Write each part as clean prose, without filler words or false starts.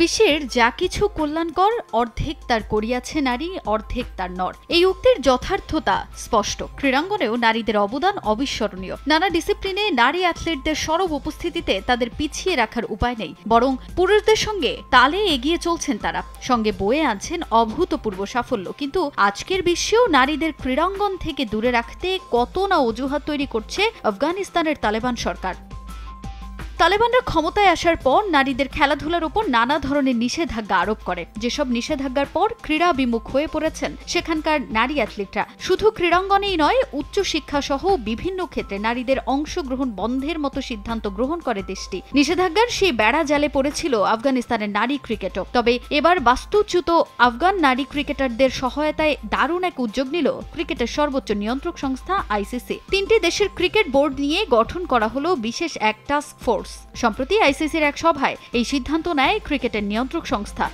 বিশ্বের যা কিছু কল্যাণকর অর্ধেক তার করিয়াছে নারী, অর্ধেক তার নর। এই উক্তির যথার্থতা স্পষ্ট। ক্রীড়াঙ্গনেও নারীদের অবদান অবিস্মরণীয়। নানা ডিসিপ্লিনে নারী অ্যাথলেটদের সরব উপস্থিতিতে তাদের পিছিয়ে রাখার উপায় নেই, বরং পুরুষদের সঙ্গে তালে এগিয়ে চলছেন তারা, সঙ্গে বয়ে আনছেন অভূতপূর্ব সাফল্য। কিন্তু আজকের বিশ্বেও নারীদের ক্রীড়াঙ্গন থেকে দূরে রাখতে কত না অজুহাত তৈরি করছে আফগানিস্তানের তালেবান সরকার। তালেবানরা ক্ষমতায় আসার পর নারীদের খেলাধুলার উপর নানা ধরনের নিষেধাজ্ঞা আরোপ করে। যেসব নিষেধাজ্ঞার পর ক্রীড়া বিমুখ হয়ে পড়েছেন সেখানকার নারী অ্যাথলিটরা। শুধু ক্রীড়াঙ্গনেই নয়, উচ্চশিক্ষা সহ বিভিন্ন ক্ষেত্রে নারীদের অংশগ্রহণ বন্ধের মতো সিদ্ধান্ত গ্রহণ করে দেশটি। নিষেধাজ্ঞার সেই বেড়া জালে পড়েছিল আফগানিস্তানের নারী ক্রিকেটও। তবে এবার বাস্তুচ্যুত আফগান নারী ক্রিকেটারদের সহায়তায় দারুণ এক উদ্যোগ নিল ক্রিকেটের সর্বোচ্চ নিয়ন্ত্রক সংস্থা আইসিসি। 3টি দেশের ক্রিকেট বোর্ড নিয়ে গঠন করা হলো বিশেষ এক টাস্ক ফোর্স। সম্প্রতি আইসিসির এক সভায় এই সিদ্ধান্ত নেয় ক্রিকেটের নিয়ন্ত্রক সংস্থা।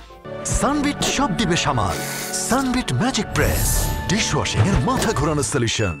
সানবিট সব দিবে সামাল। সানবিট ম্যাজিক প্রেস ডিশওয়াশিং এর মাথা ঘোরানো সলিউশন।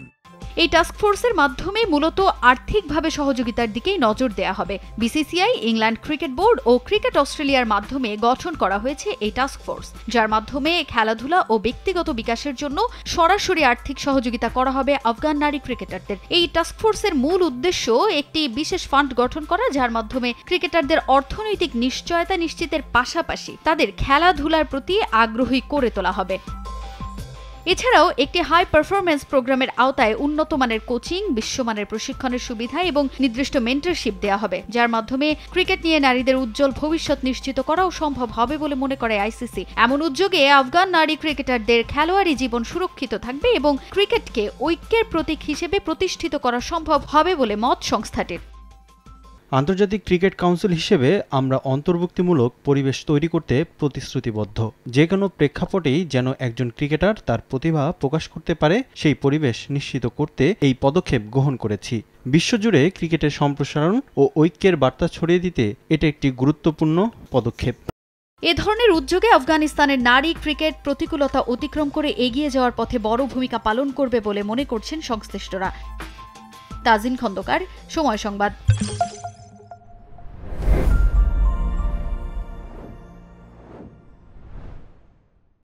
এই টাস্ক ফোর্সের মাধ্যমে মূলত আর্থিকভাবে সহযোগিতার দিকেই নজর দেয়া হবে। বিসিসিআই, ইংল্যান্ড ক্রিকেট বোর্ড ও ক্রিকেট অস্ট্রেলিয়ার মাধ্যমে গঠন করা হয়েছে এই টাস্ক ফোর্স, যার মাধ্যমে খেলাধুলা ও ব্যক্তিগত বিকাশের জন্য সরাসরি আর্থিক সহযোগিতা করা হবে আফগান নারী ক্রিকেটারদের। এই টাস্ক ফোর্সের মূল উদ্দেশ্য একটি বিশেষ ফান্ড গঠন করা, যার মাধ্যমে ক্রিকেটারদের অর্থনৈতিক নিশ্চয়তা নিশ্চিতের পাশাপাশি তাদের খেলাধুলার প্রতি আগ্রহী করে তোলা হবে। এছাড়াও একটি হাই পারফরম্যান্স প্রোগ্রামের আওতায় উন্নত মানের কোচিং, বিশ্বমানের প্রশিক্ষণের সুবিধা এবং নির্দিষ্ট মেন্টরশিপ দেওয়া হবে, যার মাধ্যমে ক্রিকেট নিয়ে নারীদের উজ্জ্বল ভবিষ্যৎ নিশ্চিত করাও সম্ভব হবে বলে মনে করে আইসিসি। এমন উদ্যোগে আফগান নারী ক্রিকেটারদের খেলোয়াড়ি জীবন সুরক্ষিত থাকবে এবং ক্রিকেটকে ঐক্যের প্রতীক হিসেবে প্রতিষ্ঠিত করা সম্ভব হবে বলে মত সংস্থাটির। আন্তর্জাতিক ক্রিকেট কাউন্সিল হিসেবে আমরা অন্তর্ভুক্তিমূলক পরিবেশ তৈরি করতে প্রতিশ্রুতিবদ্ধ। যে কোনো প্রেক্ষাপটেই যেন একজন ক্রিকেটার তার প্রতিভা প্রকাশ করতে পারে, সেই পরিবেশ নিশ্চিত করতে এই পদক্ষেপ গ্রহণ করেছি। বিশ্বজুড়ে ক্রিকেটের সম্প্রসারণ ও ঐক্যের বার্তা ছড়িয়ে দিতে এটা একটি গুরুত্বপূর্ণ পদক্ষেপ। এ ধরনের উদ্যোগে আফগানিস্তানের নারী ক্রিকেট প্রতিকূলতা অতিক্রম করে এগিয়ে যাওয়ার পথে বড় ভূমিকা পালন করবে বলে মনে করছেন সংশ্লিষ্টরা। তাজিন খন্দকার, সময় সংবাদ।